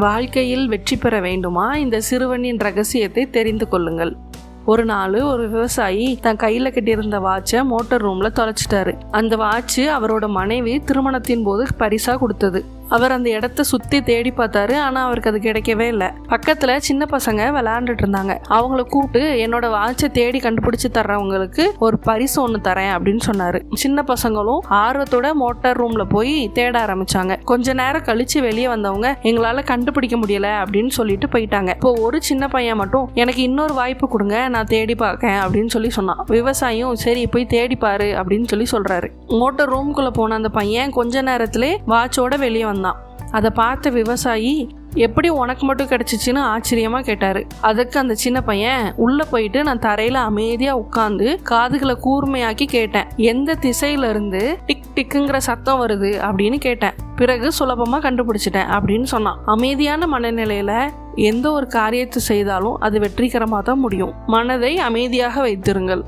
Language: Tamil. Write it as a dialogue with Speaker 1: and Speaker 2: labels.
Speaker 1: வாழ்க்கையில் வெற்றி பெற வேண்டுமா? இந்த சிறுவனின் ரகசியத்தை தெரிந்து கொள்ளுங்கள். ஒரு நாள் ஒரு விவசாயி தன் கையில் கட்டியிருந்த வாட்சை மோட்டர் ரூம்ல தொலைச்சிட்டாரு. அந்த வாட்ச் அவரோட மனைவி திருமணத்தின் போது பரிசா கொடுத்தது. அவர் அந்த இடத்த சுத்தி தேடி பார்த்தாரு. ஆனா அவருக்கு அது கிடைக்கவே இல்லை. பக்கத்துல சின்ன பசங்க விளையாண்டுட்டு இருந்தாங்க. அவங்கள கூப்பிட்டு என்னோட வாட்சை தேடி கண்டுபிடிச்சு தர்றவங்களுக்கு ஒரு பரிசு ஒண்ணு தரேன் அப்படின்னு சொன்னாரு. சின்ன பசங்களும் ஆர்வத்தோட மோட்டார் ரூம்ல போய் தேட ஆரம்பிச்சாங்க. கொஞ்ச நேரம் கழிச்சு வெளியே வந்தவங்க எங்களால கண்டுபிடிக்க முடியல அப்படின்னு சொல்லிட்டு போயிட்டாங்க. இப்போ ஒரு சின்ன பையன் மட்டும் எனக்கு இன்னொரு வாய்ப்பு கொடுங்க, நான் தேடி பார்க்கேன் அப்படின்னு சொல்லி சொன்னான். விவசாயியும் சரி போய் தேடி பாரு அப்படின்னு சொல்லி சொல்றாரு. மோட்டார் ரூம்குள்ள போன அந்த பையன் கொஞ்ச நேரத்திலே வாட்சோட வெளியே வந்தான். அதை பார்த்த விவசாயி எப்படி உனக்கு மட்டும் கிடைச்சிச்சுன்னு ஆச்சரியமா கேட்டாரு. அதுக்கு அந்த சின்ன பையன் உள்ள போயிட்டு நான் தரையில அமைதியா உட்கார்ந்து காதுகளை கூர்மையாக்கி கேட்டேன், எந்த திசையில இருந்து டிக் டிக்குங்கிற சத்தம் வருது அப்படின்னு கேட்டேன். பிறகு சுலபமா கண்டுபிடிச்சிட்டேன் அப்படின்னு சொன்னான். அமைதியான மனநிலையில எந்த ஒரு காரியத்தை செய்தாலும் அது வெற்றிகரமாக தான் முடியும். மனதை அமைதியாக வைத்திருங்கள்.